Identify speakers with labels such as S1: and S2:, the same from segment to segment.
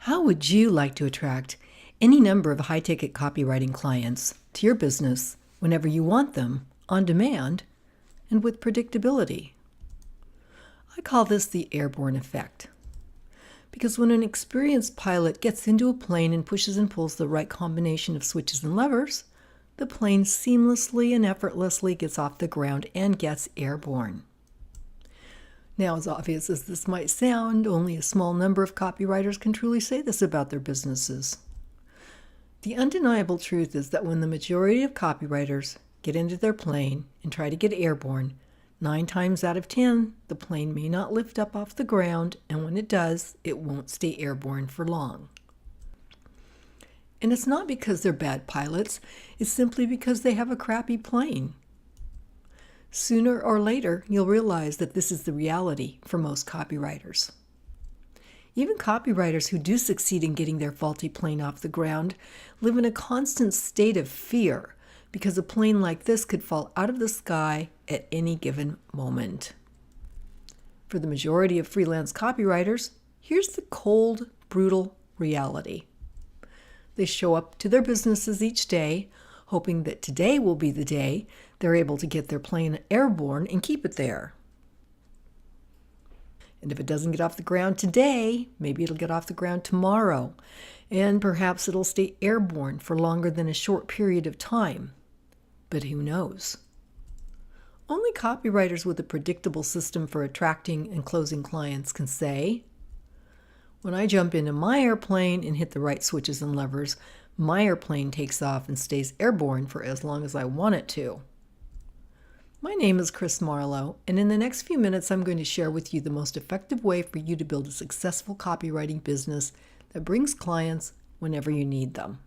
S1: How would you like to attract any number of high-ticket copywriting clients to your business whenever you want them, on demand, and with predictability? I call this the airborne effect. Because when an experienced pilot gets into a plane and pushes and pulls the right combination of switches and levers, the plane seamlessly and effortlessly gets off the ground and gets airborne. Now, as obvious as this might sound, only a small number of copywriters can truly say this about their businesses. The undeniable truth is that when the majority of copywriters get into their plane and try to get airborne, 9 times out of 10, the plane may not lift up off the ground, and when it does, it won't stay airborne for long. And it's not because they're bad pilots, it's simply because they have a crappy plane. Sooner or later, you'll realize that this is the reality for most copywriters. Even copywriters who do succeed in getting their faulty plane off the ground live in a constant state of fear because a plane like this could fall out of the sky at any given moment. For the majority of freelance copywriters, here's the cold, brutal reality. They show up to their businesses each day, hoping that today will be the day they're able to get their plane airborne and keep it there. And if it doesn't get off the ground today, maybe it'll get off the ground tomorrow, and perhaps it'll stay airborne for longer than a short period of time. But who knows? Only copywriters with a predictable system for attracting and closing clients can say, when I jump into my airplane and hit the right switches and levers, my airplane takes off and stays airborne for as long as I want it to. My name is Marlow, and in the next few minutes I'm going to share with you the most effective way for you to build a successful copywriting business that brings clients whenever you need them.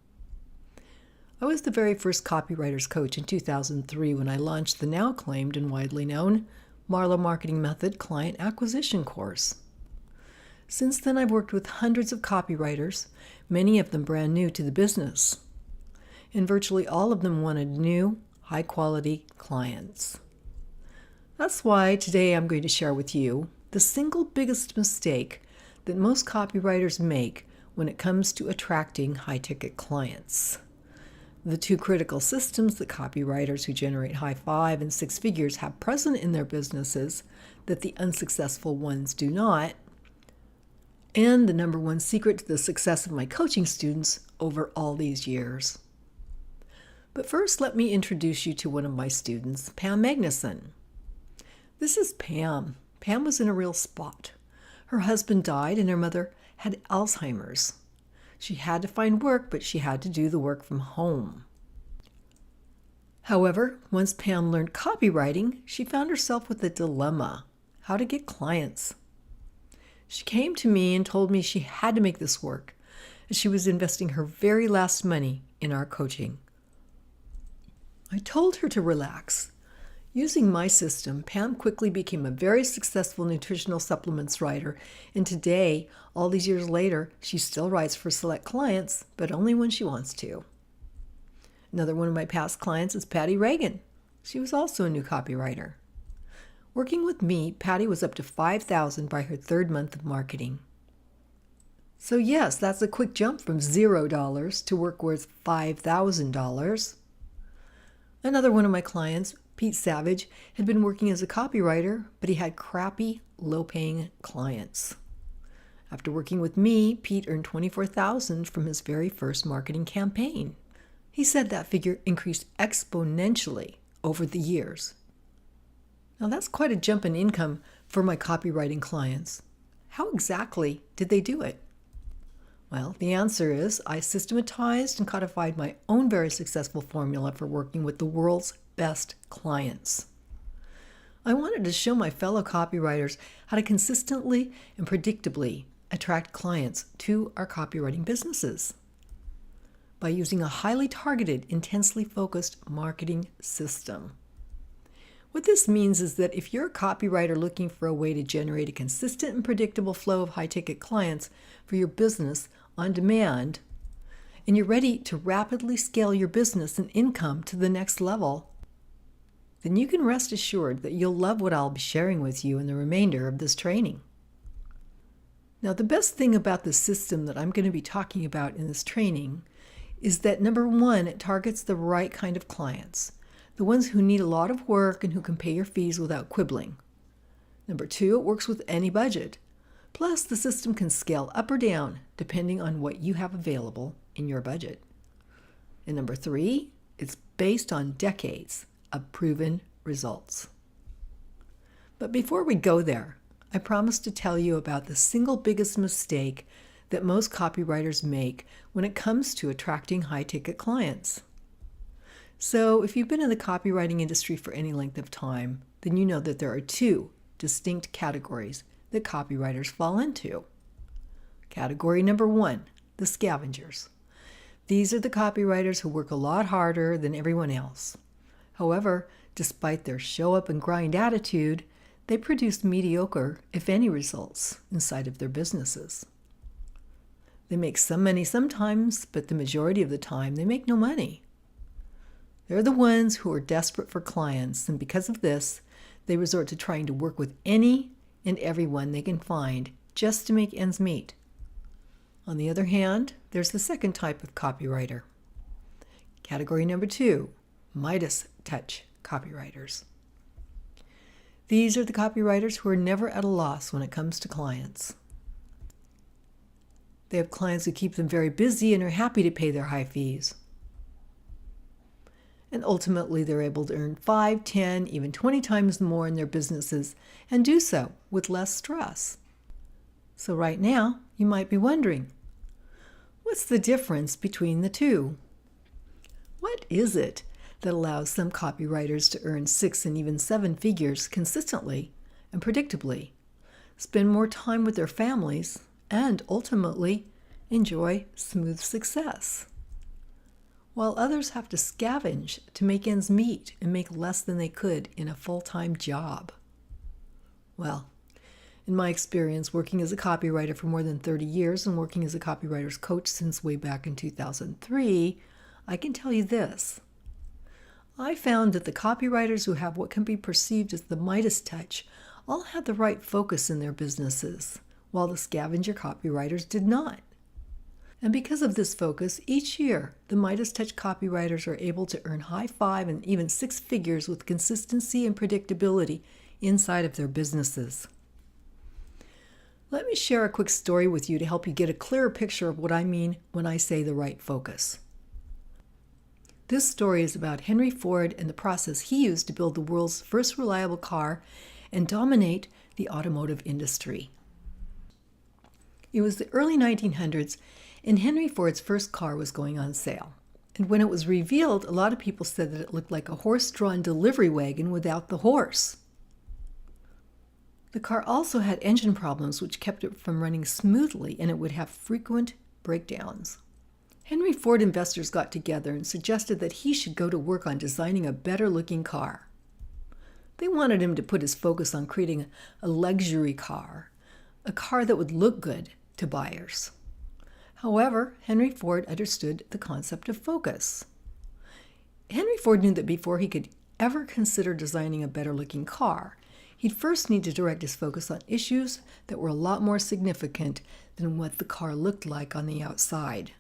S1: I was the very first copywriters coach in 2003 when I launched the now acclaimed and widely known Marlow Marketing Method Client Acquisition course. Since then, I've worked with hundreds of copywriters, many of them brand new to the business, and virtually all of them wanted new, high-quality clients. That's why today I'm going to share with you the single biggest mistake that most copywriters make when it comes to attracting high-ticket clients. The 2 critical systems that copywriters who generate high 5 and 6 figures have present in their businesses that the unsuccessful ones do not, and the number 1 secret to the success of my coaching students over all these years. But first, let me introduce you to one of my students, Pam Magnuson. This is Pam. Pam was in a real spot. Her husband died and her mother had Alzheimer's. She had to find work, but she had to do the work from home. However, once Pam learned copywriting, she found herself with a dilemma: how to get clients. She came to me and told me she had to make this work, as she was investing her very last money in our coaching. I told her to relax. Using my system, Pam quickly became a very successful nutritional supplements writer, and today, all these years later, she still writes for select clients, but only when she wants to. Another one of my past clients is Patty Reagan. She was also a new copywriter. Working with me, Patty was up to $5,000 by her 3rd month of marketing. So yes, that's a quick jump from $0 to work worth $5,000. Another one of my clients, Pete Savage, had been working as a copywriter, but he had crappy, low-paying clients. After working with me, Pete earned $24,000 from his very first marketing campaign. He said that figure increased exponentially over the years. Now that's quite a jump in income for my copywriting clients. How exactly did they do it? Well, the answer is I systematized and codified my own very successful formula for working with the world's best clients. I wanted to show my fellow copywriters how to consistently and predictably attract clients to our copywriting businesses by using a highly targeted, intensely focused marketing system. What this means is that if you're a copywriter looking for a way to generate a consistent and predictable flow of high-ticket clients for your business on demand, and you're ready to rapidly scale your business and income to the next level, then you can rest assured that you'll love what I'll be sharing with you in the remainder of this training. Now, the best thing about the system that I'm going to be talking about in this training is that number one, it targets the right kind of clients, the ones who need a lot of work and who can pay your fees without quibbling. Number two, it works with any budget. Plus, the system can scale up or down depending on what you have available in your budget. And number three, it's based on decades of proven results. But before we go there, I promised to tell you about the single biggest mistake that most copywriters make when it comes to attracting high-ticket clients. So if you've been in the copywriting industry for any length of time, then you know that there are two distinct categories that copywriters fall into. Category number one, the scavengers. These are the copywriters who work a lot harder than everyone else. However, despite their show up and grind attitude, they produce mediocre, if any, results inside of their businesses. They make some money sometimes, but the majority of the time they make no money. They're the ones who are desperate for clients, and because of this, they resort to trying to work with any and everyone they can find just to make ends meet. On the other hand, there's the second type of copywriter. Category number two, Midas touch copywriters. These are the copywriters who are never at a loss when it comes to clients. They have clients who keep them very busy and are happy to pay their high fees. And ultimately, they're able to earn 5, 10, even 20 times more in their businesses and do so with less stress. So right now, you might be wondering, what's the difference between the two? What is it that allows some copywriters to earn 6 and even 7 figures consistently and predictably, spend more time with their families, and ultimately enjoy smooth success, while others have to scavenge to make ends meet and make less than they could in a full-time job? Well, in my experience working as a copywriter for more than 30 years and working as a copywriter's coach since way back in 2003, I can tell you this. I found that the copywriters who have what can be perceived as the Midas touch all had the right focus in their businesses, while the scavenger copywriters did not. And because of this focus, each year, the Midas touch copywriters are able to earn high 5 and even 6 figures with consistency and predictability inside of their businesses. Let me share a quick story with you to help you get a clearer picture of what I mean when I say the right focus. This story is about Henry Ford and the process he used to build the world's first reliable car and dominate the automotive industry. It was the early 1900s, and Henry Ford's first car was going on sale. And when it was revealed, a lot of people said that it looked like a horse-drawn delivery wagon without the horse. The car also had engine problems which kept it from running smoothly, and it would have frequent breakdowns. Henry Ford investors got together and suggested that he should go to work on designing a better-looking car. They wanted him to put his focus on creating a luxury car, a car that would look good to buyers. However, Henry Ford understood the concept of focus. Henry Ford knew that before he could ever consider designing a better-looking car, he'd first need to direct his focus on issues that were a lot more significant than what the car looked like on the outside.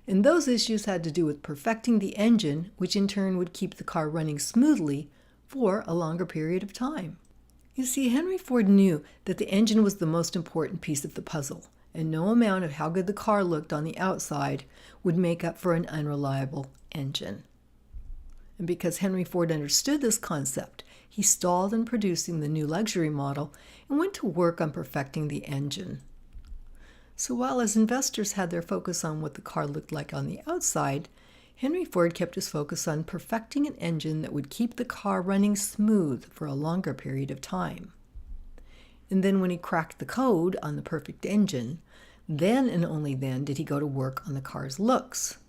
S1: And those issues had to do with perfecting the engine, which in turn would keep the car running smoothly for a longer period of time. You see, Henry Ford knew that the engine was the most important piece of the puzzle, and no amount of how good the car looked on the outside would make up for an unreliable engine. And because Henry Ford understood this concept, he stalled in producing the new luxury model and went to work on perfecting the engine. So while his investors had their focus on what the car looked like on the outside, Henry Ford kept his focus on perfecting an engine that would keep the car running smooth for a longer period of time. And then when he cracked the code on the perfect engine, then and only then did he go to work on the car's looks.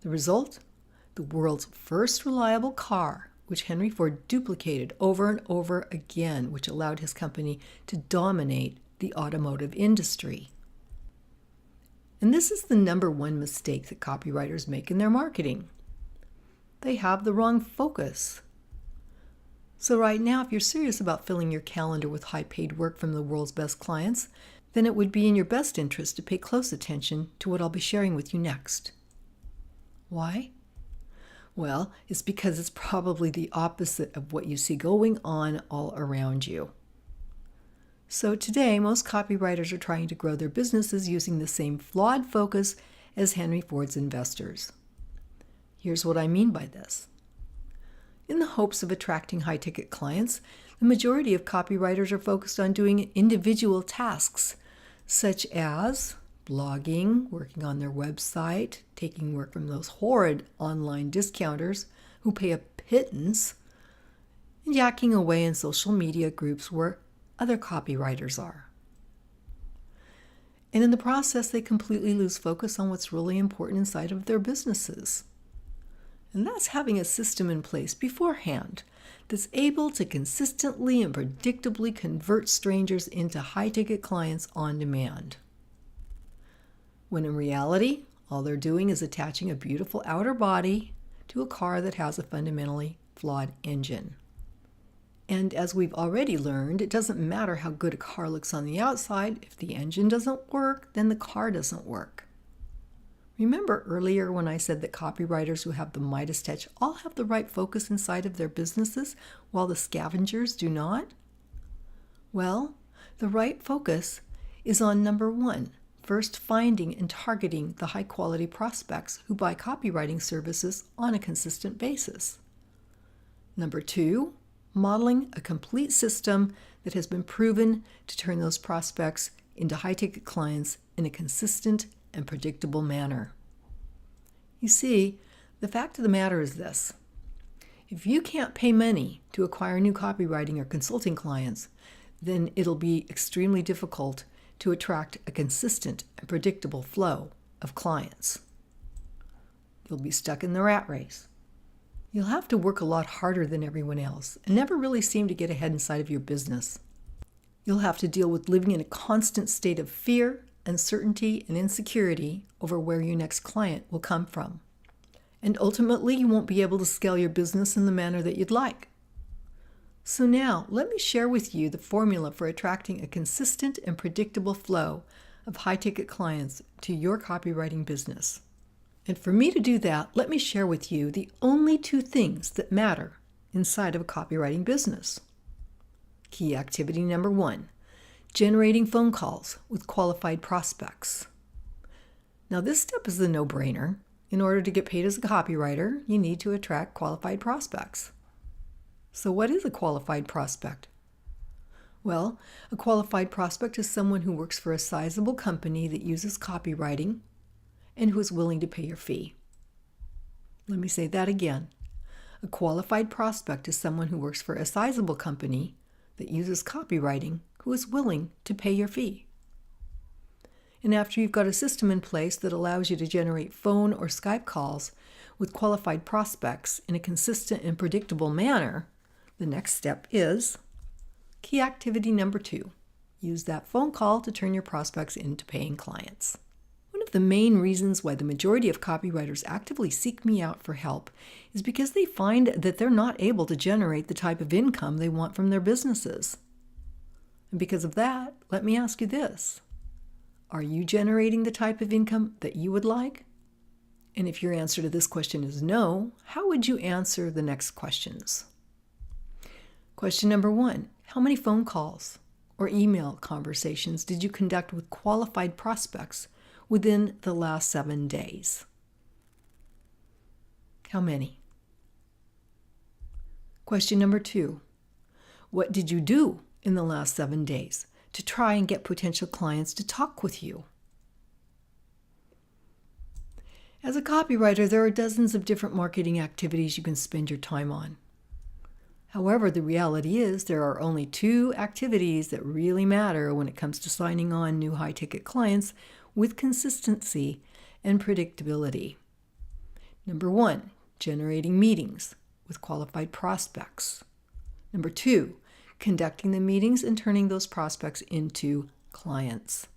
S1: The result? The world's first reliable car, which Henry Ford duplicated over and over again, which allowed his company to dominate the automotive industry. And this is the number one mistake that copywriters make in their marketing. They have the wrong focus. So right now, if you're serious about filling your calendar with high-paid work from the world's best clients, then it would be in your best interest to pay close attention to what I'll be sharing with you next. Why? Well, it's because it's probably the opposite of what you see going on all around you. So today, most copywriters are trying to grow their businesses using the same flawed focus as Henry Ford's investors. Here's what I mean by this. In the hopes of attracting high-ticket clients, the majority of copywriters are focused on doing individual tasks, such as blogging, working on their website, taking work from those horrid online discounters who pay a pittance, and yakking away in social media groups where other copywriters are. And in the process, they completely lose focus on what's really important inside of their businesses. And that's having a system in place beforehand that's able to consistently and predictably convert strangers into high-ticket clients on demand. When in reality, all they're doing is attaching a beautiful outer body to a car that has a fundamentally flawed engine. And as we've already learned, it doesn't matter how good a car looks on the outside. If the engine doesn't work, then the car doesn't work. Remember earlier when I said that copywriters who have the Midas touch all have the right focus inside of their businesses, while the scavengers do not? Well, the right focus is on number one, first finding and targeting the high-quality prospects who buy copywriting services on a consistent basis. Number two, modeling a complete system that has been proven to turn those prospects into high-ticket clients in a consistent and predictable manner. You see, the fact of the matter is this. If you can't pay money to acquire new copywriting or consulting clients, then it'll be extremely difficult to attract a consistent and predictable flow of clients. You'll be stuck in the rat race. You'll have to work a lot harder than everyone else and never really seem to get ahead inside of your business. You'll have to deal with living in a constant state of fear, uncertainty, and insecurity over where your next client will come from. And ultimately, you won't be able to scale your business in the manner that you'd like. So now, let me share with you the formula for attracting a consistent and predictable flow of high-ticket clients to your copywriting business. And for me to do that, let me share with you the only two things that matter inside of a copywriting business. Key activity number one, generating phone calls with qualified prospects. Now, this step is a no-brainer. In order to get paid as a copywriter, you need to attract qualified prospects. So what is a qualified prospect? Well, a qualified prospect is someone who works for a sizable company that uses copywriting and who is willing to pay your fee. Let me say that again. A qualified prospect is someone who works for a sizable company that uses copywriting who is willing to pay your fee. And after you've got a system in place that allows you to generate phone or Skype calls with qualified prospects in a consistent and predictable manner, the next step is key activity number two. Use that phone call to turn your prospects into paying clients. One of the main reasons why the majority of copywriters actively seek me out for help is because they find that they're not able to generate the type of income they want from their businesses. And because of that, let me ask you this. Are you generating the type of income that you would like? And if your answer to this question is no, how would you answer the next questions? Question number one, how many phone calls or email conversations did you conduct with qualified prospects within the last 7 days? How many? Question number two, what did you do in the last 7 days to try and get potential clients to talk with you? As a copywriter, there are dozens of different marketing activities you can spend your time on. However, the reality is there are only 2 activities that really matter when it comes to signing on new high-ticket clients with consistency and predictability. Number 1, generating meetings with qualified prospects. Number 2, conducting the meetings and turning those prospects into clients.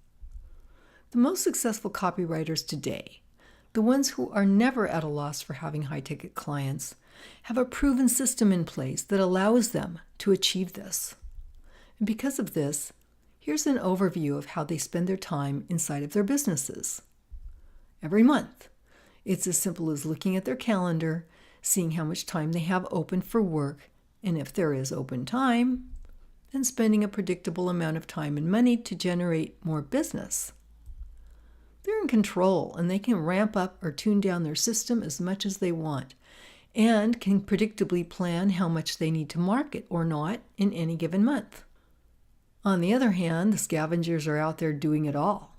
S1: The most successful copywriters today The ones who are never at a loss for having high-ticket clients have a proven system in place that allows them to achieve this. And because of this, here's an overview of how they spend their time inside of their businesses. Every month, it's as simple as looking at their calendar, seeing how much time they have open for work, and if there is open time, then spending a predictable amount of time and money to generate more business. They're in control, and they can ramp up or tune down their system as much as they want, and can predictably plan how much they need to market or not in any given month. On the other hand, the scavengers are out there doing it all.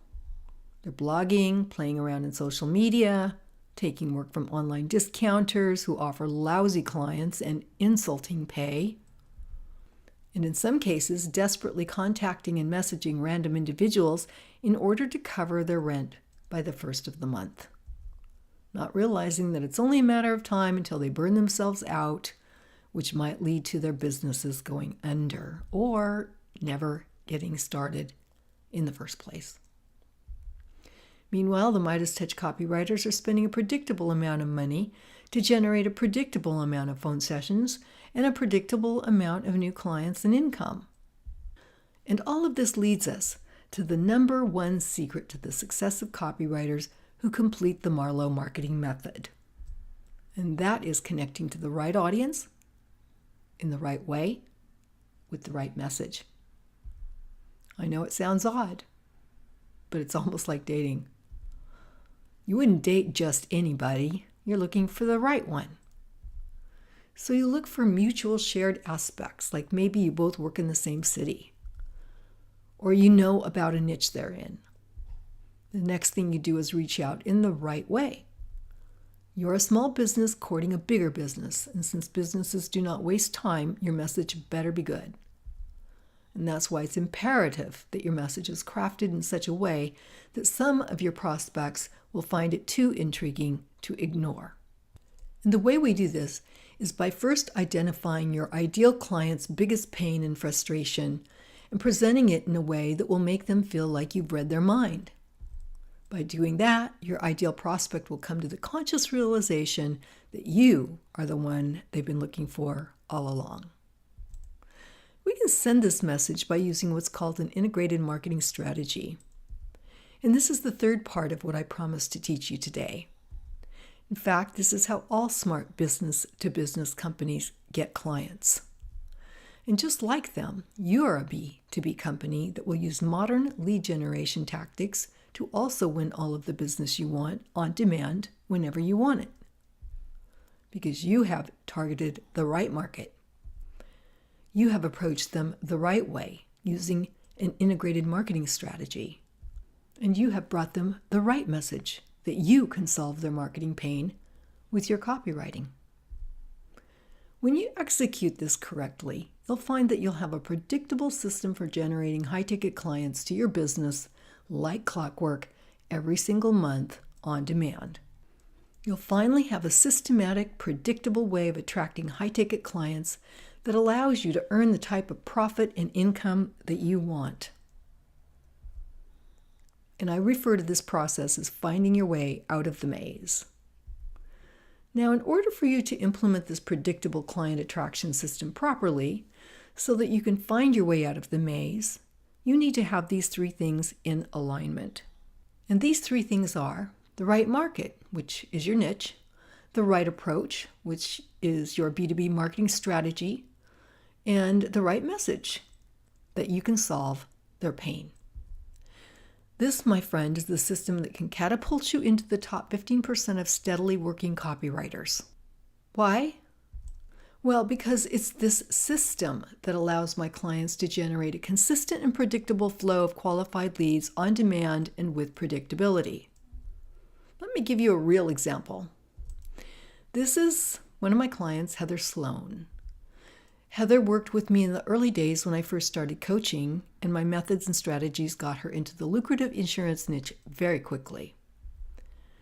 S1: They're blogging, playing around in social media, taking work from online discounters who offer lousy clients and insulting pay, and in some cases, desperately contacting and messaging random individuals in order to cover their rent by the first of the month, not realizing that it's only a matter of time until they burn themselves out, which might lead to their businesses going under or never getting started in the first place. Meanwhile, the Midas Touch copywriters are spending a predictable amount of money to generate a predictable amount of phone sessions and a predictable amount of new clients and income. And all of this leads us to the number one secret to the success of copywriters who complete the Marlow marketing method. And that is connecting to the right audience in the right way with the right message. I know it sounds odd, but it's almost like dating. You wouldn't date just anybody. You're looking for the right one. So you look for mutual shared aspects, like maybe you both work in the same city, or you know about a niche they're in. The next thing you do is reach out in the right way. You're a small business courting a bigger business, and since businesses do not waste time, your message better be good. And that's why it's imperative that your message is crafted in such a way that some of your prospects will find it too intriguing to ignore. And the way we do this is by first identifying your ideal client's biggest pain and frustration and presenting it in a way that will make them feel like you've read their mind. By doing that, your ideal prospect will come to the conscious realization that you are the one they've been looking for all along. We can send this message by using what's called an integrated marketing strategy. And this is the third part of what I promised to teach you today. In fact, this is how all smart business-to-business companies get clients. And just like them, you are a B2B company that will use modern lead generation tactics to also win all of the business you want on demand whenever you want it. Because you have targeted the right market. You have approached them the right way using an integrated marketing strategy. And you have brought them the right message that you can solve their marketing pain with your copywriting. When you execute this correctly, you'll find that you'll have a predictable system for generating high-ticket clients to your business like clockwork every single month on demand. You'll finally have a systematic, predictable way of attracting high-ticket clients that allows you to earn the type of profit and income that you want. And I refer to this process as finding your way out of the maze. Now, in order for you to implement this predictable client attraction system properly, so that you can find your way out of the maze, you need to have these three things in alignment. And these three things are the right market, which is your niche, the right approach, which is your B2B marketing strategy, and the right message that you can solve their pain. This, my friend, is the system that can catapult you into the top 15% of steadily working copywriters. Why? Well, because it's this system that allows my clients to generate a consistent and predictable flow of qualified leads on demand and with predictability. Let me give you a real example. This is one of my clients, Heather Sloan. Heather worked with me in the early days when I first started coaching, and my methods and strategies got her into the lucrative insurance niche very quickly.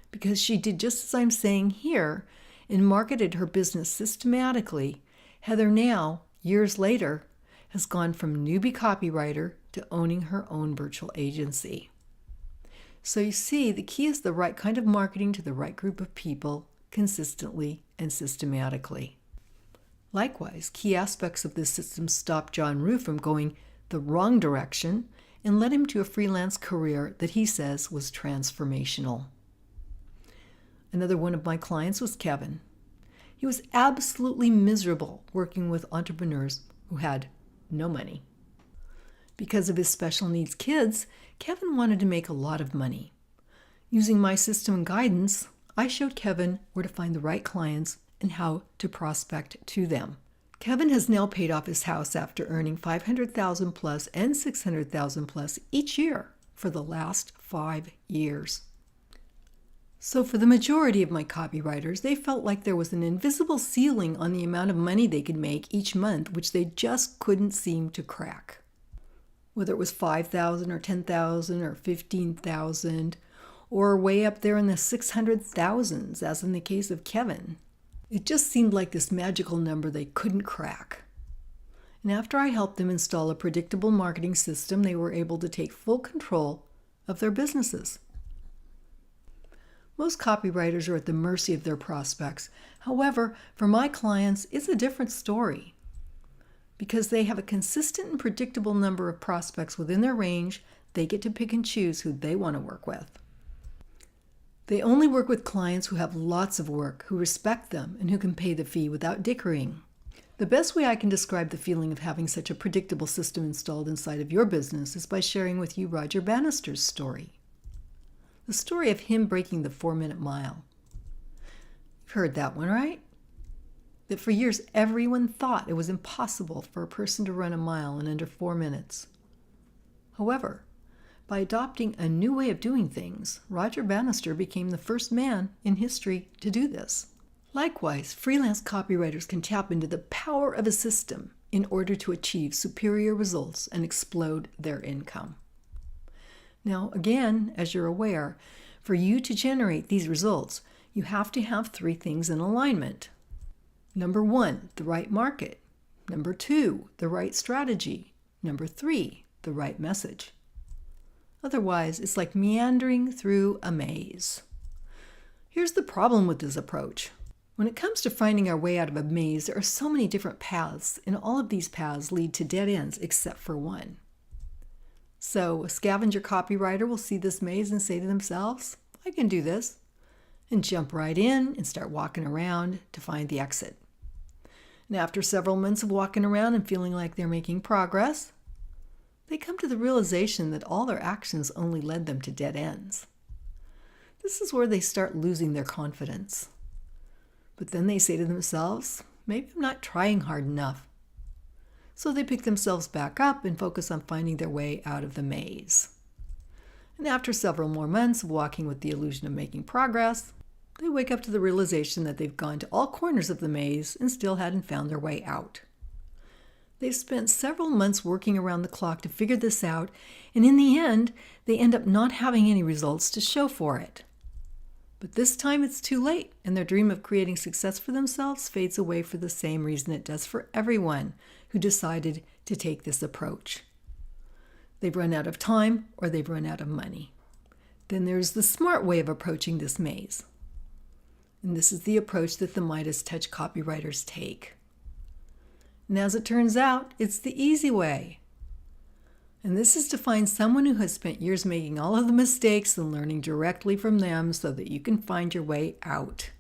S1: Because she did just as I'm saying here and marketed her business systematically, Heather now, years later, has gone from newbie copywriter to owning her own virtual agency. So you see, the key is the right kind of marketing to the right group of people, consistently and systematically. Likewise, key aspects of this system stopped John Rue from going the wrong direction and led him to a freelance career that he says was transformational. Another one of my clients was Kevin. He was absolutely miserable working with entrepreneurs who had no money. Because of his special needs kids, Kevin wanted to make a lot of money. Using my system and guidance, I showed Kevin where to find the right clients and how to prospect to them. Kevin has now paid off his house after earning $500,000 plus and $600,000 plus each year for the last 5 years. So for the majority of my copywriters, they felt like there was an invisible ceiling on the amount of money they could make each month, which they just couldn't seem to crack. Whether it was $5,000 or $10,000 or $15,000, or way up there in the 600,000s, as in the case of Kevin. It just seemed like this magical number they couldn't crack. And after I helped them install a predictable marketing system, they were able to take full control of their businesses. Most copywriters are at the mercy of their prospects. However, for my clients, it's a different story. Because they have a consistent and predictable number of prospects within their range, they get to pick and choose who they want to work with. They only work with clients who have lots of work, who respect them, and who can pay the fee without dickering. The best way I can describe the feeling of having such a predictable system installed inside of your business is by sharing with you Roger Bannister's story. The story of him breaking the 4-minute mile. You've heard that one, right? That for years everyone thought it was impossible for a person to run a mile in under 4 minutes. However, by adopting a new way of doing things, Roger Bannister became the first man in history to do this. Likewise, freelance copywriters can tap into the power of a system in order to achieve superior results and explode their income. Now, again, as you're aware, for you to generate these results, you have to have 3 things in alignment. Number 1, the right market. Number 2, the right strategy. Number 3, the right message. Otherwise, it's like meandering through a maze. Here's the problem with this approach. When it comes to finding our way out of a maze, there are so many different paths, and all of these paths lead to dead ends except for one. So a scavenger copywriter will see this maze and say to themselves, I can do this, and jump right in and start walking around to find the exit. And after several months of walking around and feeling like they're making progress, they come to the realization that all their actions only led them to dead ends. This is where they start losing their confidence. But then they say to themselves, maybe I'm not trying hard enough. So they pick themselves back up and focus on finding their way out of the maze. And after several more months of walking with the illusion of making progress, they wake up to the realization that they've gone to all corners of the maze and still hadn't found their way out. They've spent several months working around the clock to figure this out, and in the end, they end up not having any results to show for it. But this time it's too late, and their dream of creating success for themselves fades away for the same reason it does for everyone who decided to take this approach. They've run out of time or they've run out of money. Then there's the smart way of approaching this maze. And this is the approach that the Midas Touch copywriters take. And as it turns out, it's the easy way. And this is to find someone who has spent years making all of the mistakes and learning directly from them so that you can find your way out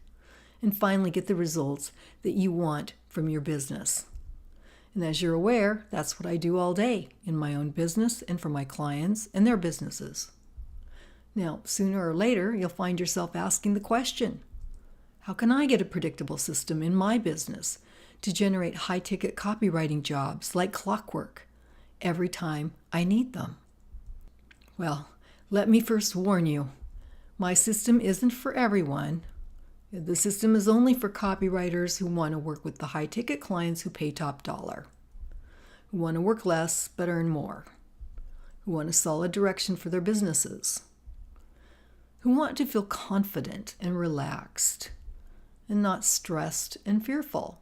S1: and finally get the results that you want from your business. And as you're aware, that's what I do all day in my own business and for my clients and their businesses. Now, sooner or later, you'll find yourself asking the question, how can I get a predictable system in my business to generate high-ticket copywriting jobs like clockwork every time I need them? Well, let me first warn you, my system isn't for everyone. The system is only for copywriters who want to work with the high-ticket clients who pay top dollar, who want to work less but earn more, who want a solid direction for their businesses, who want to feel confident and relaxed and not stressed and fearful.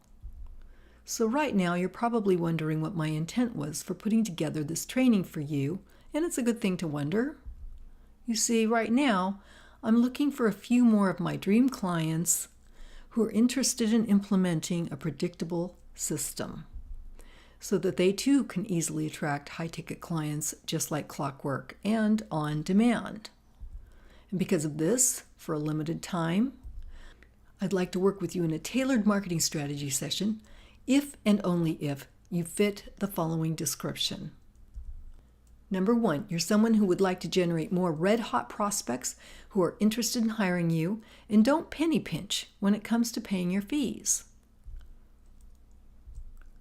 S1: So right now, you're probably wondering what my intent was for putting together this training for you, and it's a good thing to wonder. You see, right now, I'm looking for a few more of my dream clients who are interested in implementing a predictable system so that they too can easily attract high-ticket clients just like clockwork and on demand. And because of this, for a limited time, I'd like to work with you in a tailored marketing strategy session if and only if you fit the following description. Number 1, you're someone who would like to generate more red-hot prospects who are interested in hiring you and don't penny pinch when it comes to paying your fees.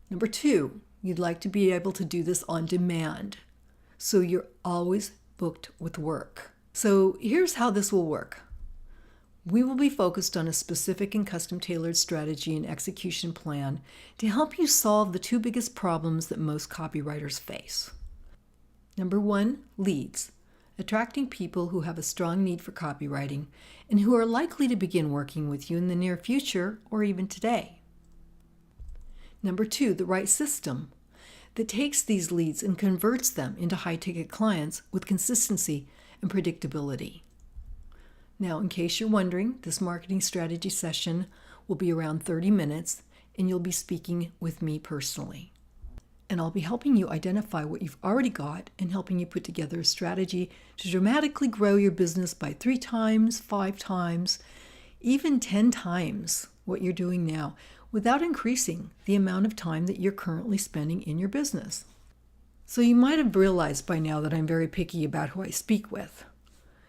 S1: Number 2, you'd like to be able to do this on demand, so you're always booked with work. So here's how this will work. We will be focused on a specific and custom-tailored strategy and execution plan to help you solve the two biggest problems that most copywriters face. Number 1, leads. Attracting people who have a strong need for copywriting and who are likely to begin working with you in the near future or even today. Number 2, the right system that takes these leads and converts them into high-ticket clients with consistency and predictability. Now, in case you're wondering, this marketing strategy session will be around 30 minutes and you'll be speaking with me personally. And I'll be helping you identify what you've already got and helping you put together a strategy to dramatically grow your business by 3 times, 5 times, even 10 times what you're doing now without increasing the amount of time that you're currently spending in your business. So you might have realized by now that I'm very picky about who I speak with.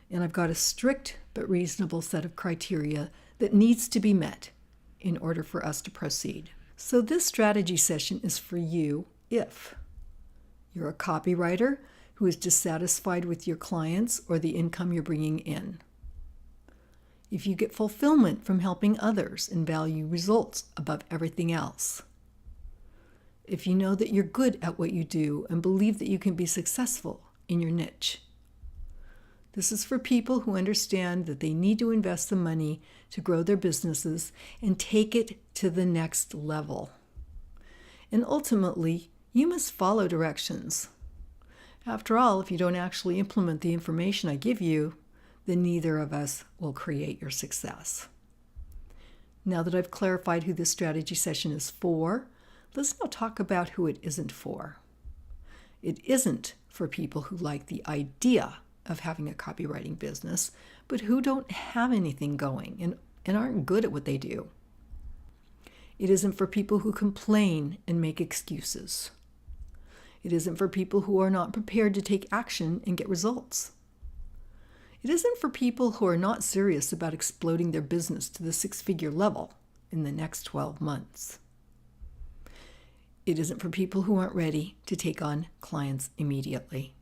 S1: And I've got a strict but reasonable set of criteria that needs to be met in order for us to proceed. So this strategy session is for you if you're a copywriter who is dissatisfied with your clients or the income you're bringing in. If you get fulfillment from helping others and value results above everything else. If you know that you're good at what you do and believe that you can be successful in your niche. This is for people who understand that they need to invest the money to grow their businesses and take it to the next level. And ultimately, you must follow directions. After all, if you don't actually implement the information I give you, then neither of us will create your success. Now that I've clarified who this strategy session is for, let's now talk about who it isn't for. It isn't for people who like the idea of having a copywriting business, but who don't have anything going and aren't good at what they do. It isn't for people who complain and make excuses. It isn't for people who are not prepared to take action and get results. It isn't for people who are not serious about exploding their business to the 6-figure level in the next 12 months. It isn't for people who aren't ready to take on clients immediately.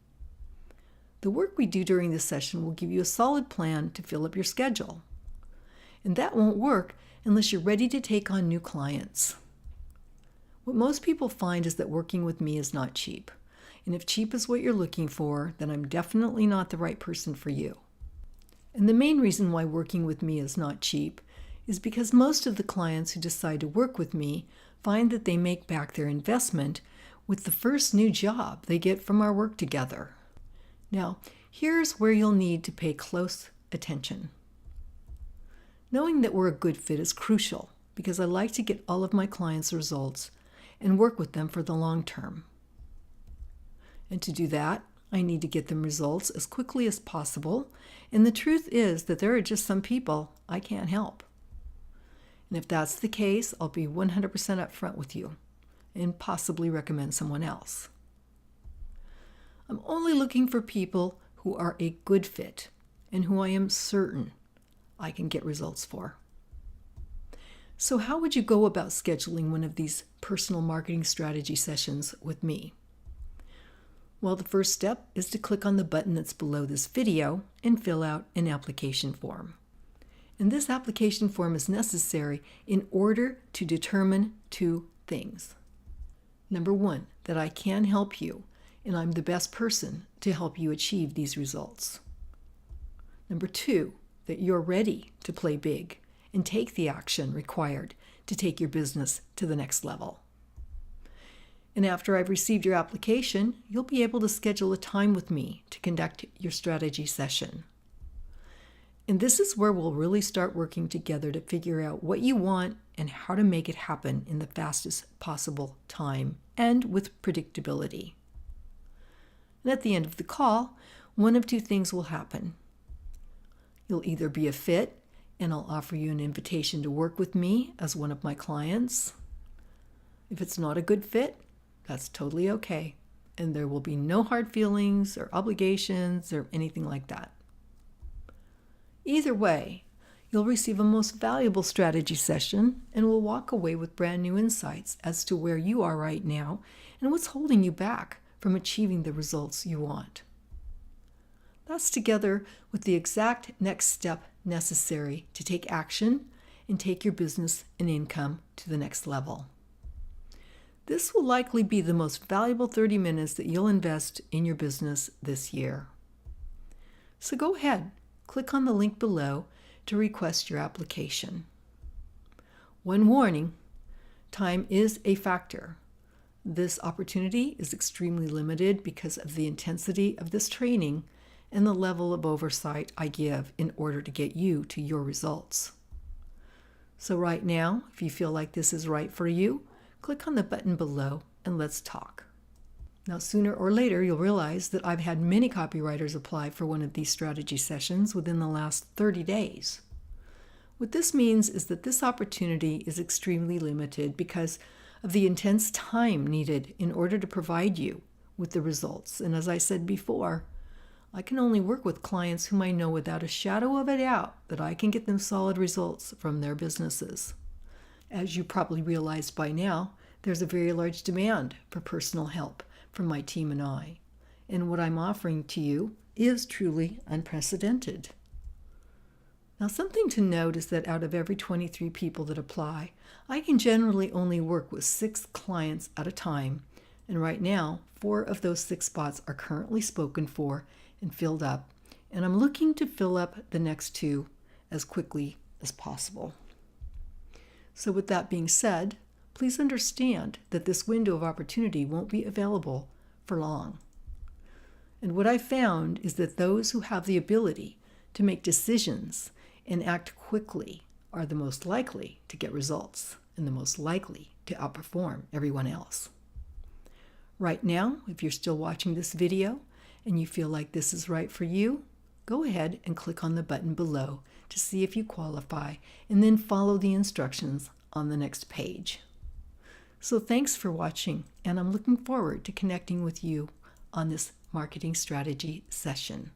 S1: The work we do during this session will give you a solid plan to fill up your schedule. And that won't work unless you're ready to take on new clients. What most people find is that working with me is not cheap. And if cheap is what you're looking for, then I'm definitely not the right person for you. And the main reason why working with me is not cheap is because most of the clients who decide to work with me find that they make back their investment with the first new job they get from our work together. Now, here's where you'll need to pay close attention. Knowing that we're a good fit is crucial because I like to get all of my clients' results and work with them for the long term. And to do that, I need to get them results as quickly as possible, and the truth is that there are just some people I can't help. And if that's the case, I'll be 100% upfront with you and possibly recommend someone else. I'm only looking for people who are a good fit and who I am certain I can get results for. So how would you go about scheduling one of these personal marketing strategy sessions with me? Well, the first step is to click on the button that's below this video and fill out an application form. And this application form is necessary in order to determine 2 things. Number 1, that I can help you, and I'm the best person to help you achieve these results. Number 2, that you're ready to play big and take the action required to take your business to the next level. And after I've received your application, you'll be able to schedule a time with me to conduct your strategy session. And this is where we'll really start working together to figure out what you want and how to make it happen in the fastest possible time and with predictability. And at the end of the call, one of two things will happen. You'll either be a fit, and I'll offer you an invitation to work with me as one of my clients. If it's not a good fit, that's totally okay. And there will be no hard feelings or obligations or anything like that. Either way, you'll receive a most valuable strategy session and will walk away with brand new insights as to where you are right now and what's holding you back from achieving the results you want. That's together with the exact next step necessary to take action and take your business and income to the next level. This will likely be the most valuable 30 minutes that you'll invest in your business this year. So go ahead, click on the link below to request your application. One warning, time is a factor. This opportunity is extremely limited because of the intensity of this training and the level of oversight I give in order to get you to your results. So right now, if you feel like this is right for you, click on the button below and let's talk. Now, sooner or later, you'll realize that I've had many copywriters apply for one of these strategy sessions within the last 30 days. What this means is that this opportunity is extremely limited because of the intense time needed in order to provide you with the results. And as I said before, I can only work with clients whom I know without a shadow of a doubt that I can get them solid results from their businesses. As you probably realized by now, there's a very large demand for personal help from my team and I. And what I'm offering to you is truly unprecedented. Now, something to note is that out of every 23 people that apply, I can generally only work with 6 clients at a time. And right now, 4 of those 6 spots are currently spoken for and filled up. And I'm looking to fill up the next 2 as quickly as possible. So with that being said, please understand that this window of opportunity won't be available for long. And what I found is that those who have the ability to make decisions and act quickly are the most likely to get results and the most likely to outperform everyone else. Right now, if you're still watching this video and you feel like this is right for you, go ahead and click on the button below to see if you qualify, and then follow the instructions on the next page. So thanks for watching, and I'm looking forward to connecting with you on this marketing strategy session.